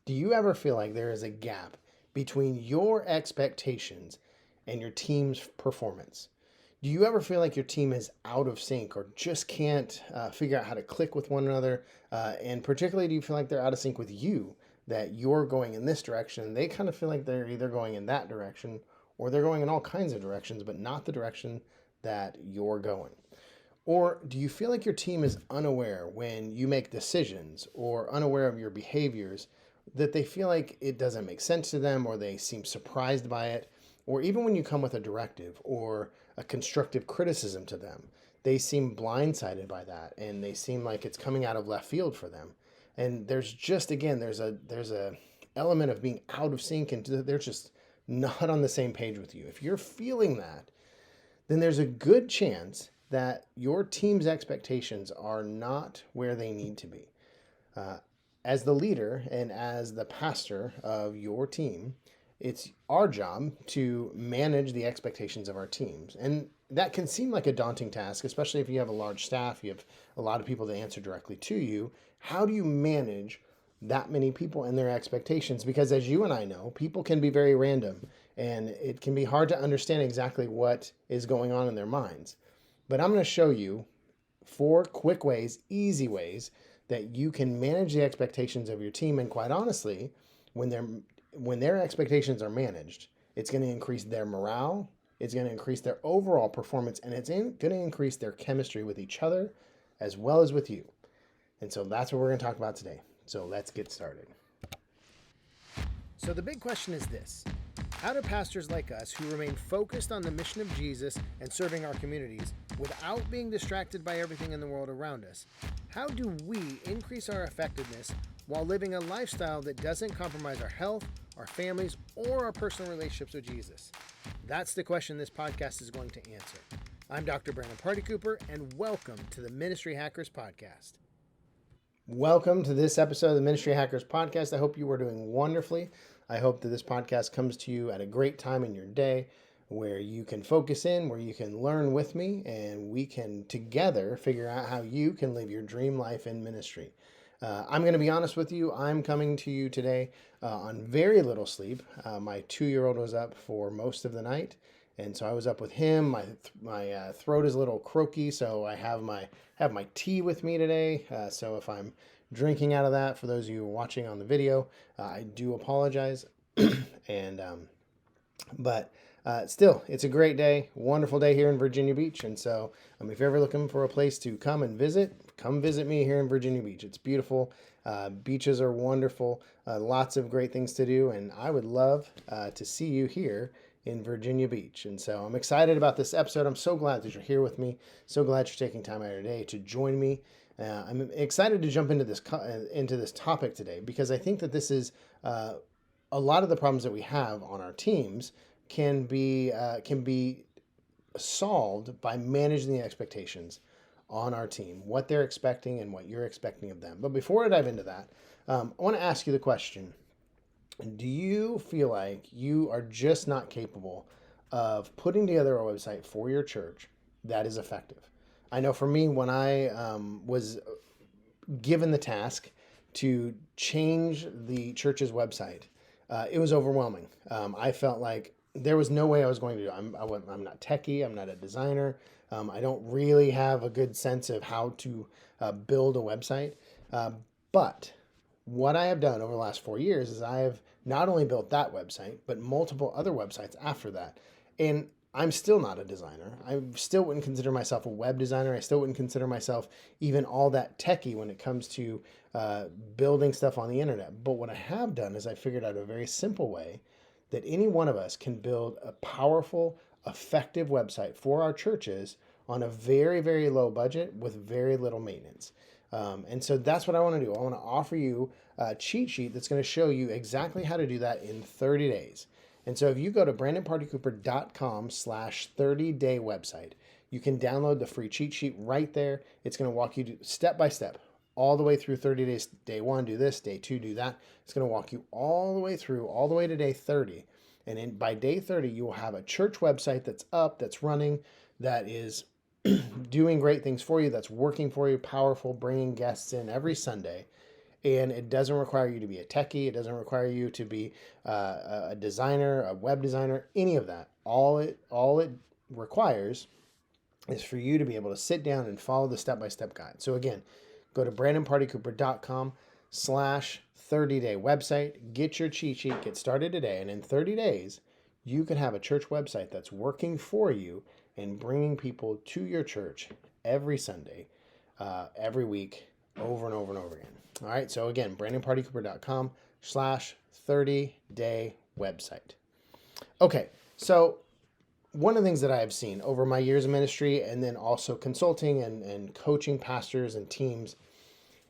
Do you ever feel like there is a gap between your expectations and your team's performance? Do you ever feel like your team is out of sync or just can't figure out how to click with one another? And particularly, do you feel like they're out of sync with you, that you're going in this direction and they kind of feel like they're either going in that direction or they're going in all kinds of directions, but not the direction that you're going? Or do you feel like your team is unaware when you make decisions or unaware of your behaviors, that they feel like it doesn't make sense to them or they seem surprised by it? Or even when you come with a directive or a constructive criticism to them, they seem blindsided by that and they seem like it's coming out of left field for them. And there's just, again, there's a element of being out of sync and they're just not on the same page with you. If you're feeling that, then there's a good chance that your team's expectations are not where they need to be. As the leader and as the pastor of your team, it's our job to manage the expectations of our teams. And that can seem like a daunting task, especially if you have a large staff, you have a lot of people that answer directly to you. How do you manage that many people and their expectations? Because as you and I know, people can be very random and it can be hard to understand exactly what is going on in their minds. But I'm going to show you 4 quick ways, easy ways that you can manage the expectations of your team. And quite honestly, when their expectations are managed, it's going to increase their morale, it's going to increase their overall performance, and it's going to increase their chemistry with each other as well as with you. And so that's what we're going to talk about today. So let's get started. So the big question is this: how do pastors like us, who remain focused on the mission of Jesus and serving our communities without being distracted by everything in the world around us, how do we increase our effectiveness while living a lifestyle that doesn't compromise our health, our families, or our personal relationships with Jesus? That's the question this podcast is going to answer. I'm Dr. Brandon Party Cooper, and welcome to the Ministry Hackers Podcast. Welcome to this episode of the Ministry Hackers Podcast. I hope you are doing wonderfully. I hope that this podcast comes to you at a great time in your day where you can focus in, where you can learn with me, and we can together figure out how you can live your dream life in ministry. I'm going to be honest with you. I'm coming to you today on very little sleep. My 2-year-old was up for most of the night, and so I was up with him. My throat is a little croaky, so I have my tea with me today. So if I'm drinking out of that, for those of you watching on the video, I do apologize. But still, it's a great day, wonderful day here in Virginia Beach. And so if you're ever looking for a place to come and visit, come visit me here in Virginia Beach. It's beautiful. Beaches are wonderful. Lots of great things to do. And I would love to see you here in Virginia Beach. And so I'm excited about this episode. I'm so glad that you're here with me. So glad you're taking time out of your day to join me. I'm excited to jump into this topic today because I think that this is a lot of the problems that we have on our teams can be solved by managing the expectations on our team, what they're expecting and what you're expecting of them. But before I dive into that, I want to ask you the question: do you feel like you are just not capable of putting together a website for your church that is effective? I know for me, when I was given the task to change the church's website, it was overwhelming. I felt like there was no way I was going to do it. I'm not techie. I'm not a designer. I don't really have a good sense of how to build a website. But what I have done over the last 4 years is I have not only built that website, but multiple other websites after that. And I'm still not a designer. I still wouldn't consider myself a web designer. I still wouldn't consider myself even all that techie when it comes to building stuff on the internet. But what I have done is I figured out a very simple way that any one of us can build a powerful, effective website for our churches on a very, very low budget with very little maintenance. And so that's what I want to do. I want to offer you a cheat sheet that's going to show you exactly how to do that in 30 days. And so if you go to brandonpartycooper.com/30-day website, you can download the free cheat sheet right there. It's going to walk you step by step all the way through 30 days. Day 1, do this. Day 2, do that. It's going to walk you all the way through, all the way to day 30. And by day 30, you will have a church website that's up, that's running, that is doing great things for you, that's working for you, powerful, bringing guests in every Sunday. And it doesn't require you to be a techie. It doesn't require you to be a designer, a web designer, any of that. All it requires is for you to be able to sit down and follow the step-by-step guide. So again, go to brandonpartycooper.com/30-day website, get your cheat sheet, get started today. And in 30 days, you can have a church website that's working for you and bringing people to your church every Sunday, every week, over and over and over again. All right. So again, brandonpartycooper.com/30-day website. Okay. So one of the things that I have seen over my years of ministry and then also consulting and coaching pastors and teams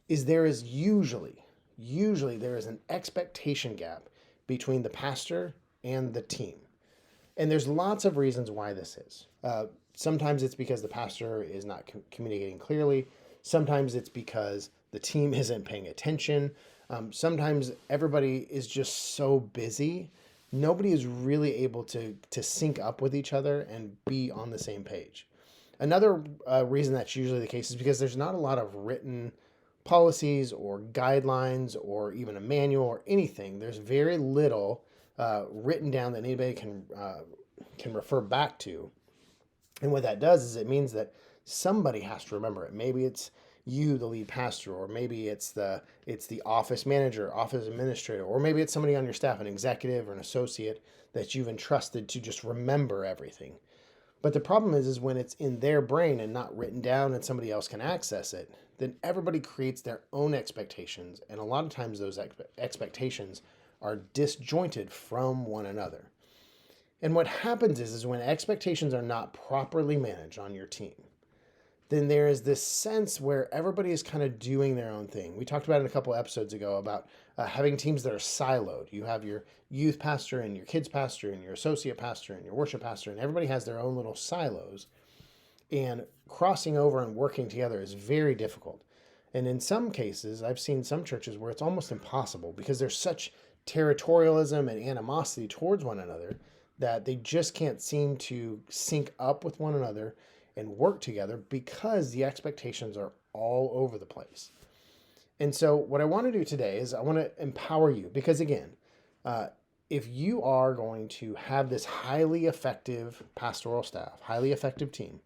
is there is usually there is an expectation gap between the pastor and the team. And there's lots of reasons why this is. Sometimes it's because the pastor is not communicating clearly. Sometimes it's because the team isn't paying attention. Sometimes everybody is just so busy. Nobody is really able to sync up with each other and be on the same page. Another reason that's usually the case is because there's not a lot of written policies or guidelines or even a manual or anything. There's very little written down that anybody can refer back to. And what that does is it means that somebody has to remember it. Maybe it's you, the lead pastor, or maybe it's the office manager, office administrator, or maybe it's somebody on your staff, an executive or an associate that you've entrusted to just remember everything. But the problem is when it's in their brain and not written down and somebody else can access it, then everybody creates their own expectations. And a lot of times those expectations are disjointed from one another. And what happens is when expectations are not properly managed on your team, then there is this sense where everybody is kind of doing their own thing. We talked about it a couple episodes ago about having teams that are siloed. You have your youth pastor and your kids pastor and your associate pastor and your worship pastor, and everybody has their own little silos. And crossing over and working together is very difficult. And in some cases, I've seen some churches where it's almost impossible because there's such territorialism and animosity towards one another that they just can't seem to sync up with one another and work together because the expectations are all over the place. And so what I want to do today is I want to empower you because again, if you are going to have this highly effective pastoral staff, highly effective team,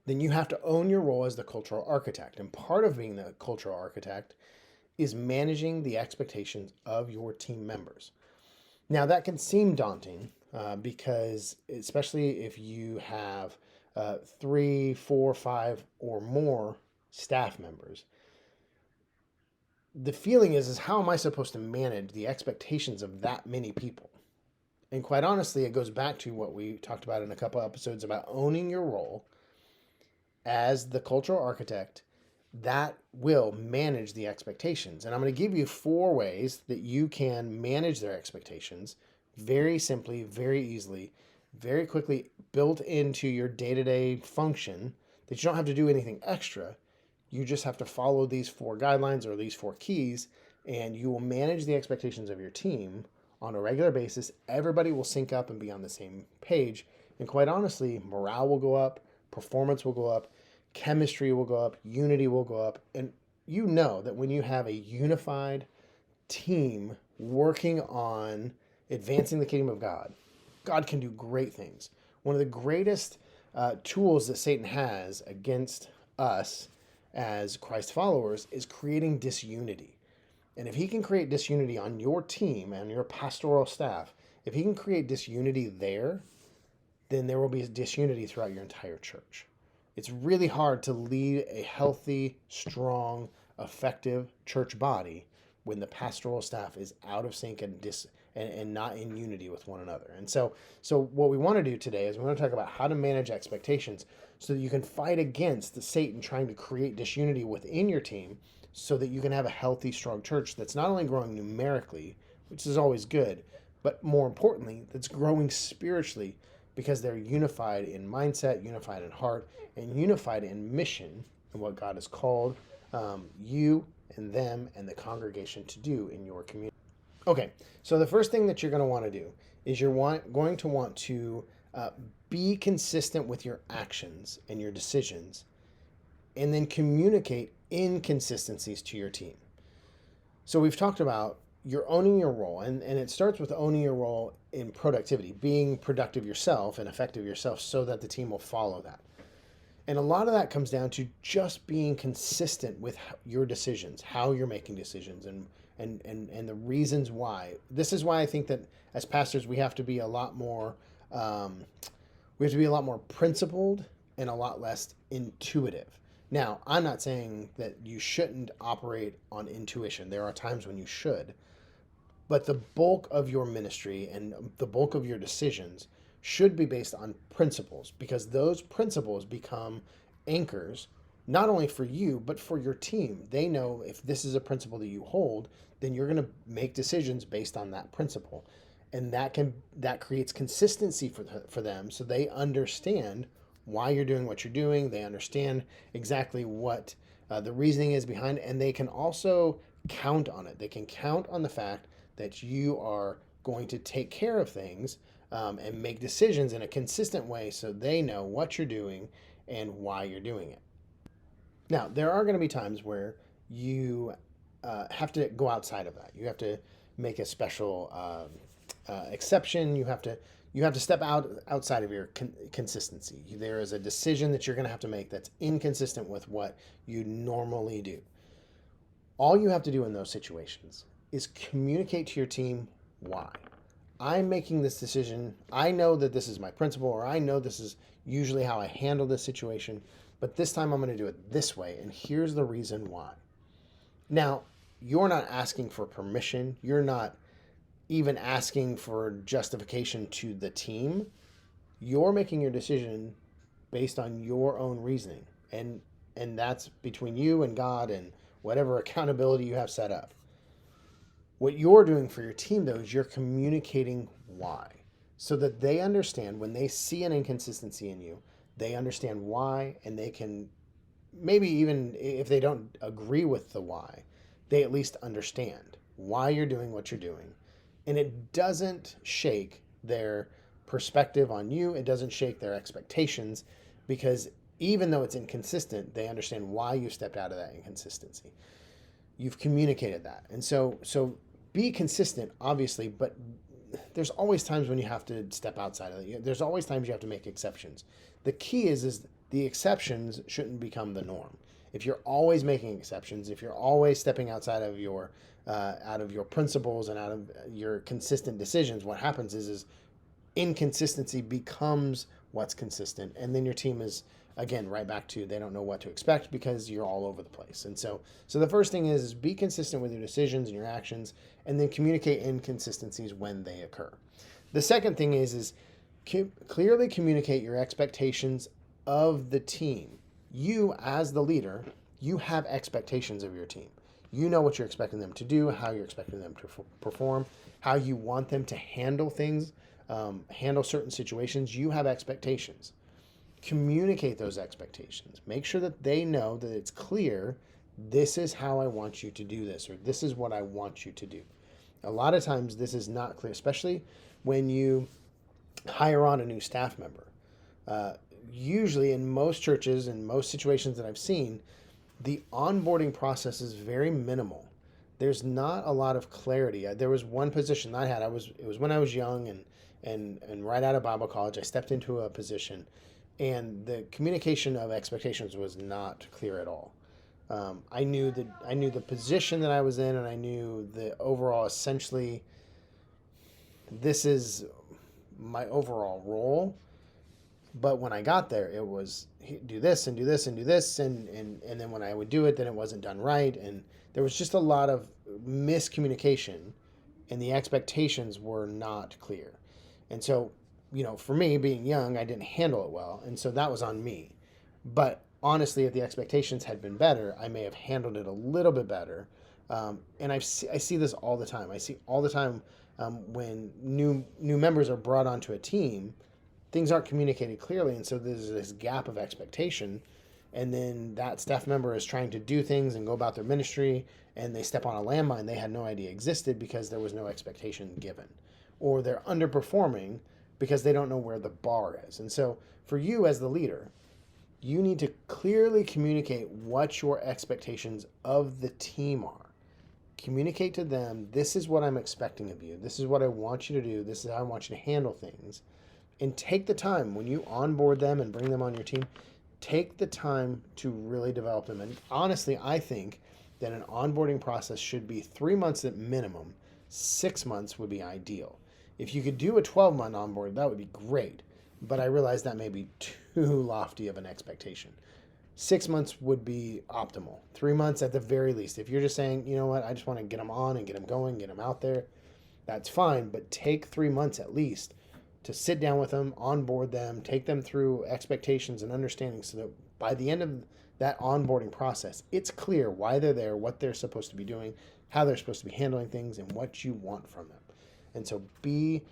then you have to own your role as the cultural architect. And part of being the cultural architect is managing the expectations of your team members. Now that can seem daunting because especially if you have 3, 4, 5 or more staff members, the feeling is how am I supposed to manage the expectations of that many people? And quite honestly, it goes back to what we talked about in a couple episodes about owning your role as the cultural architect that will manage the expectations. And I'm going to give you 4 ways that you can manage their expectations very simply, very easily, very quickly, built into your day-to-day function that you don't have to do anything extra. You just have to follow these 4 guidelines or these 4 keys, and you will manage the expectations of your team on a regular basis. Everybody will sync up and be on the same page. And quite honestly, morale will go up, performance will go up, chemistry will go up, unity will go up. And you know that when you have a unified team working on advancing the kingdom of God, God can do great things. One of the greatest tools that Satan has against us as Christ followers is creating disunity. And if he can create disunity on your team and your pastoral staff, if he can create disunity there, then there will be disunity throughout your entire church. It's really hard to lead a healthy, strong, effective church body when the pastoral staff is out of sync and not in unity with one another. And so what we want to do today is we want to talk about how to manage expectations so that you can fight against the Satan trying to create disunity within your team so that you can have a healthy, strong church that's not only growing numerically, which is always good, but more importantly, that's growing spiritually because they're unified in mindset, unified in heart, and unified in mission and what God has called you and them and the congregation to do in your community. Okay, so the first thing that you're going to want to do is you're going to want to be consistent with your actions and your decisions and then communicate inconsistencies to your team. So we've talked about you're owning your role, and it starts with owning your role in productivity, being productive yourself and effective yourself so that the team will follow that. And a lot of that comes down to just being consistent with your decisions, how you're making decisions, and the reasons why. This is why I think that as pastors we have to be a lot more principled and a lot less intuitive. Now, I'm not saying that you shouldn't operate on intuition. There are times when you should, but the bulk of your ministry and the bulk of your decisions should be based on principles, because those principles become anchors not only for you but for your team. They know if this is a principle that you hold, then you're going to make decisions based on that principle, and that creates consistency for them, so they understand why you're doing what you're doing. They understand exactly what the reasoning is behind it, and they can also count on it. They can count on the fact that you are going to take care of things and make decisions in a consistent way, so they know what you're doing and why you're doing it. Now, there are going to be times where you have to go outside of that. You have to make a special exception. You have to step outside of your consistency. There is a decision that you're going to have to make that's inconsistent with what you normally do. All you have to do in those situations is communicate to your team why. I'm making this decision. I know that this is my principle, or I know this is usually how I handle this situation, but this time I'm going to do it this way, and here's the reason why. Now, you're not asking for permission. You're not even asking for justification to the team. You're making your decision based on your own reasoning, and that's between you and God and whatever accountability you have set up. What you're doing for your team, though, is you're communicating why, so that they understand when they see an inconsistency in you, they understand why, and they can, maybe even if they don't agree with the why, they at least understand why you're doing what you're doing. And it doesn't shake their perspective on you. It doesn't shake their expectations, because even though it's inconsistent, they understand why you stepped out of that inconsistency. You've communicated that. And so be consistent, obviously, but there's always times when you have to step outside of it. There's always times you have to make exceptions. The key is the exceptions shouldn't become the norm. If you're always making exceptions, if you're always stepping outside of your principles and out of your consistent decisions, what happens is inconsistency becomes what's consistent, and then your team is again right back to they don't know what to expect because you're all over the place. And so the first thing is be consistent with your decisions and your actions, and then communicate inconsistencies when they occur. The second thing is clearly communicate your expectations of the team. You, as the leader, you have expectations of your team. You know what you're expecting them to do, how you're expecting them to perform, how you want them to handle things, handle certain situations. You have expectations. Communicate those expectations. Make sure that they know that it's clear, this is how I want you to do this, or this is what I want you to do. A lot of times this is not clear, especially when you hire on a new staff member. Usually in most churches and most situations that I've seen, the onboarding process is very minimal. There's not a lot of clarity. There was one position I had. It was when I was young and right out of Bible college. I stepped into a position, and the communication of expectations was not clear at all. I knew the position that I was in, and I knew the overall, essentially, this is my overall role. But when I got there, it was do this and do this and do this, and then when I would do it, then it wasn't done right, and there was just a lot of miscommunication, and the expectations were not clear. And so, for me, being young, I didn't handle it well, and so that was on me. But honestly, if the expectations had been better, I may have handled it a little bit better. And I see this all the time. I see all the time when new members are brought onto a team, things aren't communicated clearly, and so there's this gap of expectation, and then that staff member is trying to do things and go about their ministry, and they step on a landmine they had no idea existed because there was no expectation given, or they're underperforming because they don't know where the bar is. And so for you as the leader, you need to clearly communicate what your expectations of the team are. Communicate to them, this is what I'm expecting of you. This is what I want you to do. This is how I want you to handle things. And take the time when you onboard them and bring them on your team, take the time to really develop them. And honestly, I think that an onboarding process should be 3 months at minimum. 6 months would be ideal. If you could do a 12-month onboard, that would be great. But I realize that may be too lofty of an expectation. 6 months would be optimal. 3 months at the very least. If you're just saying, you know what, I just want to get them on and get them going, get them out there, that's fine. But take 3 months at least to sit down with them, onboard them, take them through expectations and understanding so that by the end of that onboarding process, it's clear why they're there, what they're supposed to be doing, how they're supposed to be handling things, and what you want from them. And so be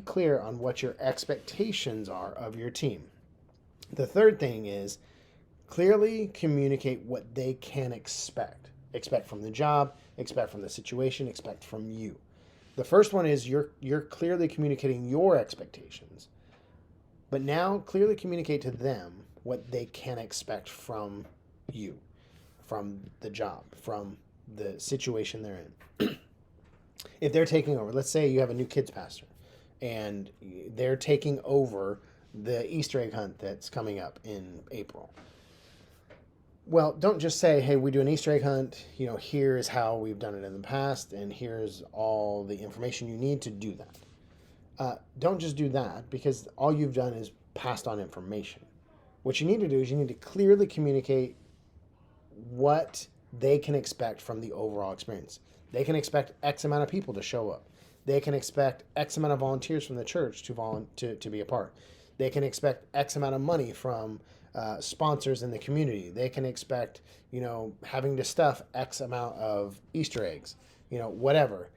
clear on what your expectations are of your team. The third thing is clearly communicate what they can expect. Expect from the job, expect from the situation, expect from you. The first one is you're clearly communicating your expectations, but now clearly communicate to them what they can expect from you, from the job, from the situation they're in. If they're taking over, let's say you have a new kids pastor and they're taking over the Easter egg hunt that's coming up in April. Well, don't just say, hey, we do an Easter egg hunt, here's how we've done it in the past, and here's all the information you need to do that. Don't just do that, because all you've done is passed on information. What you need to do is you need to clearly communicate what they can expect from the overall experience. They can expect X amount of people to show up. They can expect X amount of volunteers from the church to be a part. They can expect X amount of money from sponsors in the community. They can expect, having to stuff X amount of Easter eggs, whatever.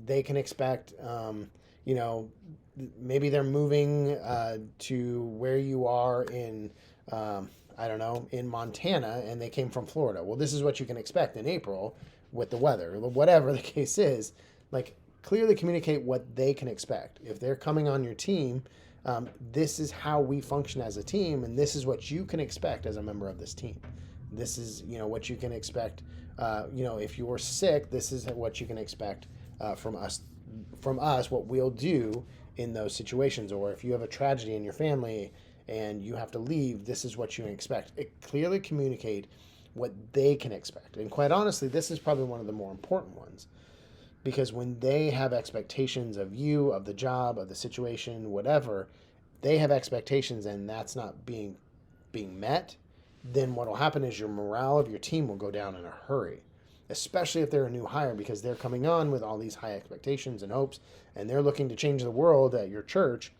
They can expect, maybe they're moving to where you are in, I don't know, in Montana, and they came from Florida. Well, this is what you can expect in April with the weather, whatever the case is. Like, clearly communicate what they can expect. If they're coming on your team, this is how we function as a team, and this is what you can expect as a member of this team. This is, what you can expect. If you're sick, this is what you can expect from us. What we'll do in those situations. Or if you have a tragedy in your family and you have to leave, this is what you can expect. Clearly communicate what they can expect. And quite honestly, this is probably one of the more important ones. Because when they have expectations of you, of the job, of the situation, whatever, they have expectations and that's not being met, then what will happen is your morale of your team will go down in a hurry, especially if they're a new hire, because they're coming on with all these high expectations and hopes, and they're looking to change the world at your church,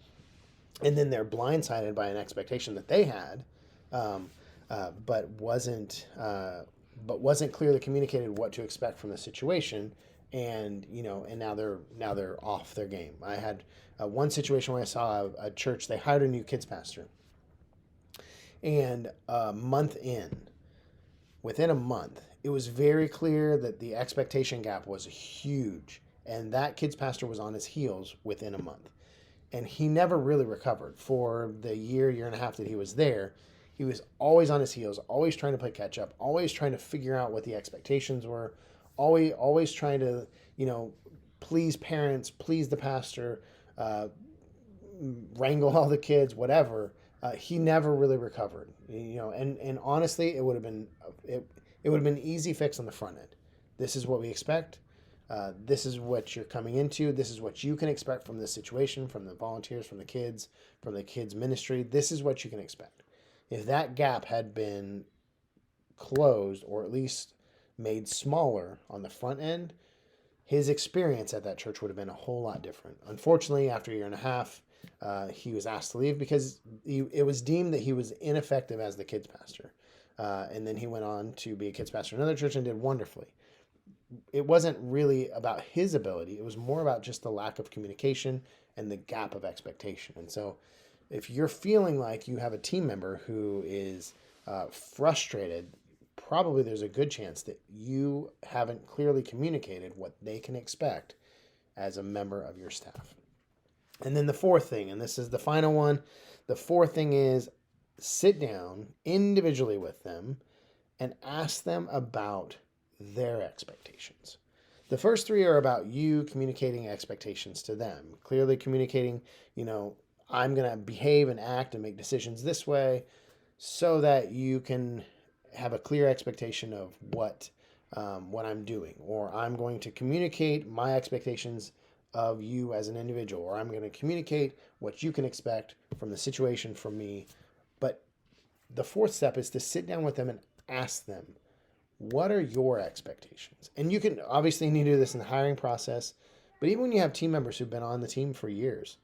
and then they're blindsided by an expectation that they had, but wasn't clearly communicated what to expect from the situation. And now they're off their game. I had one situation where I saw a church, they hired a new kids pastor, and within a month, it was very clear that the expectation gap was huge, and that kids pastor was on his heels within a month, and he never really recovered for the year and a half that he was there. He was always on his heels, always trying to play catch up, always trying to figure out what the expectations were. Always trying to, please parents, please the pastor, wrangle all the kids, whatever. He never really recovered, and honestly, it would have been easy fix on the front end. This is what we expect. This is what you're coming into. This is what you can expect from this situation, from the volunteers, from the kids ministry. This is what you can expect. If that gap had been closed, or at least made smaller on the front end, his experience at that church would have been a whole lot different. Unfortunately, after a year and a half, he was asked to leave because it was deemed that he was ineffective as the kids pastor. And then he went on to be a kids pastor in another church and did wonderfully. It wasn't really about his ability. It was more about just the lack of communication and the gap of expectation. And so if you're feeling like you have a team member who is frustrated, probably there's a good chance that you haven't clearly communicated what they can expect as a member of your staff. And then the fourth thing, and this is the final one, the fourth thing is sit down individually with them and ask them about their expectations. The first three are about you communicating expectations to them, clearly communicating, I'm going to behave and act and make decisions this way so that you can have a clear expectation of what I'm doing, or I'm going to communicate my expectations of you as an individual, or I'm going to communicate what you can expect from the situation from me. But the fourth step is to sit down with them and ask them, what are your expectations? And you can obviously need to do this in the hiring process, but even when you have team members who've been on the team for years,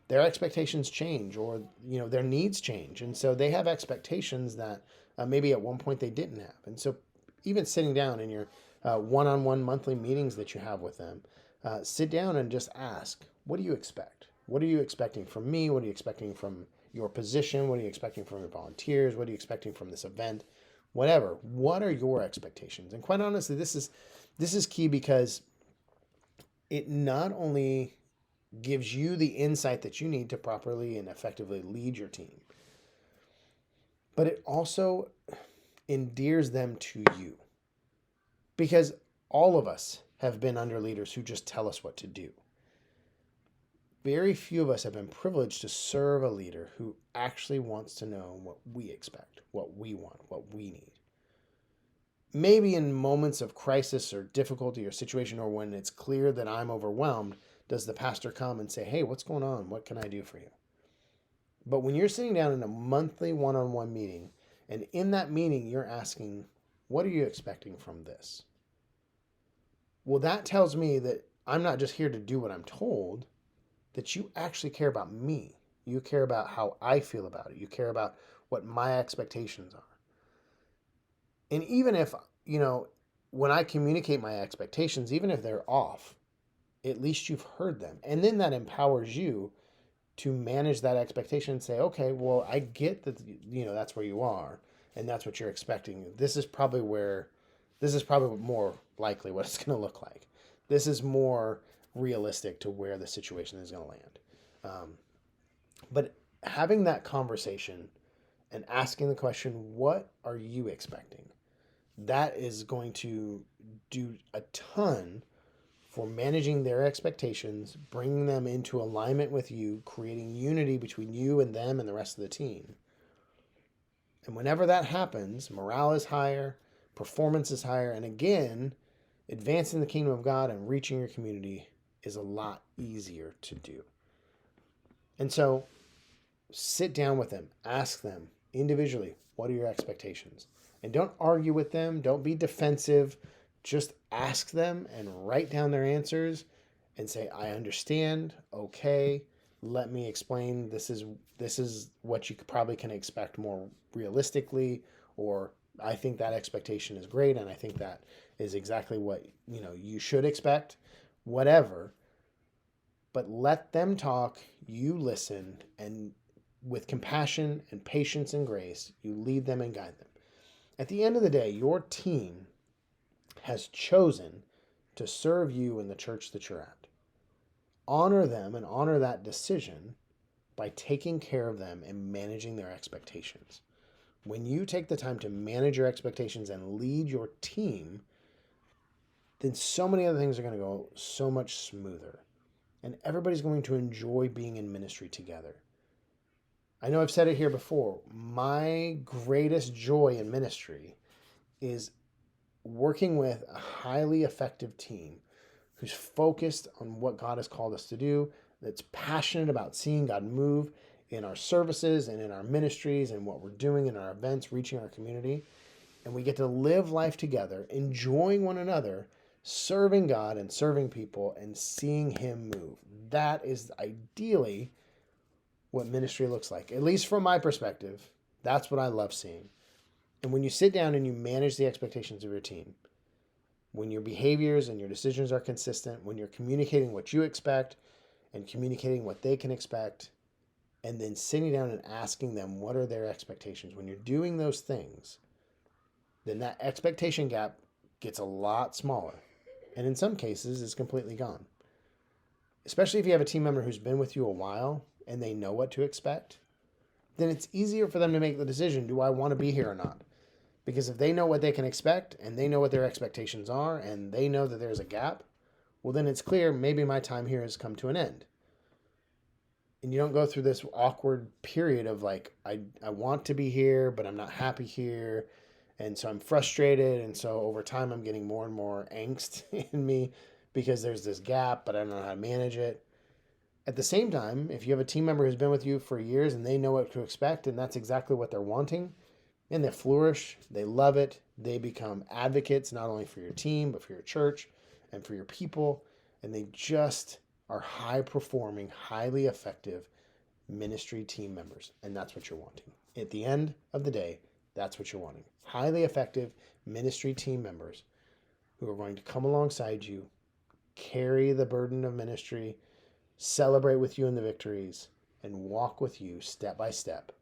their expectations change, or their needs change, and so they have expectations that maybe at one point they didn't have. And so even sitting down in your one-on-one monthly meetings that you have with them, sit down and just ask, what do you expect? What are you expecting from me? What are you expecting from your position? What are you expecting from your volunteers? What are you expecting from this event? Whatever. What are your expectations? And quite honestly, this is key, because it not only gives you the insight that you need to properly and effectively lead your team, but it also endears them to you. Because all of us have been under leaders who just tell us what to do. Very few of us have been privileged to serve a leader who actually wants to know what we expect, what we want, what we need. Maybe in moments of crisis or difficulty or situation, or when it's clear that I'm overwhelmed, does the pastor come and say, hey, what's going on? What can I do for you? But when you're sitting down in a monthly one-on-one meeting, and in that meeting you're asking, what are you expecting from this? Well, that tells me that I'm not just here to do what I'm told, that you actually care about me. You care about how I feel about it. You care about what my expectations are. And even if, when I communicate my expectations, even if they're off, at least you've heard them. And then that empowers you to manage that expectation and say, okay, well, I get that, that's where you are and that's what you're expecting. This is probably more likely what it's going to look like. This is more realistic to where the situation is going to land. But having that conversation and asking the question, what are you expecting? That is going to do a ton for managing their expectations, bringing them into alignment with you, creating unity between you and them and the rest of the team. And whenever that happens, morale is higher, performance is higher, and again, advancing the kingdom of God and reaching your community is a lot easier to do. And so sit down with them, ask them individually, what are your expectations? And don't argue with them, don't be defensive. Just ask them and write down their answers and say, I understand. Okay, let me explain. This is what you probably can expect more realistically, or I think that expectation is great and I think that is exactly what you should expect. Whatever. But let them talk, you listen, and with compassion and patience and grace, you lead them and guide them. At the end of the day, your team has chosen to serve you in the church that you're at. Honor them and honor that decision by taking care of them and managing their expectations. When you take the time to manage your expectations and lead your team, then so many other things are going to go so much smoother. And everybody's going to enjoy being in ministry together. I know I've said it here before. My greatest joy in ministry is working with a highly effective team who's focused on what God has called us to do, that's passionate about seeing God move in our services and in our ministries and what we're doing in our events, reaching our community. And we get to live life together, enjoying one another, serving God and serving people and seeing Him move. That is ideally what ministry looks like. At least from my perspective, that's what I love seeing. And when you sit down and you manage the expectations of your team, when your behaviors and your decisions are consistent, when you're communicating what you expect and communicating what they can expect, and then sitting down and asking them what are their expectations, when you're doing those things, then that expectation gap gets a lot smaller. And in some cases, is completely gone. Especially if you have a team member who's been with you a while and they know what to expect, then it's easier for them to make the decision, do I want to be here or not? Because if they know what they can expect and they know what their expectations are and they know that there's a gap, well, then it's clear maybe my time here has come to an end. And you don't go through this awkward period of like, I want to be here, but I'm not happy here. And so I'm frustrated. And so over time, I'm getting more and more angst in me because there's this gap, but I don't know how to manage it. At the same time, if you have a team member who's been with you for years and they know what to expect and that's exactly what they're wanting, and they flourish, they love it, they become advocates not only for your team, but for your church and for your people, and they just are high performing, highly effective ministry team members. And that's what you're wanting. At the end of the day, that's what you're wanting. Highly effective ministry team members who are going to come alongside you, carry the burden of ministry, celebrate with you in the victories, and walk with you step by step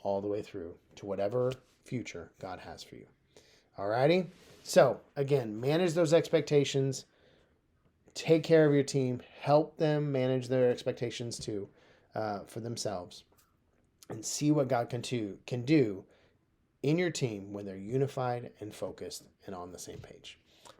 all the way through to whatever future God has for you. Alrighty? So, again, manage those expectations. Take care of your team. Help them manage their expectations too for themselves. And see what God can do in your team when they're unified and focused and on the same page.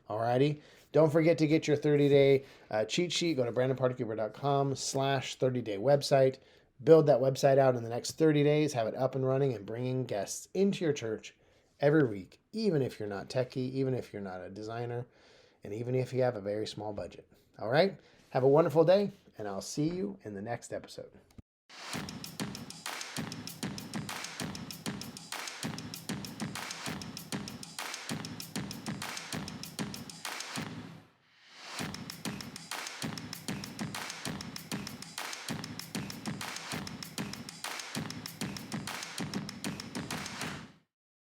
Alrighty? Don't forget to get your 30-day cheat sheet. Go to brandonpartycooper.com/30-day website. Build that website out in the next 30 days. Have it up and running and bringing guests into your church every week, even if you're not techie, even if you're not a designer, and even if you have a very small budget. All right? Have a wonderful day, and I'll see you in the next episode.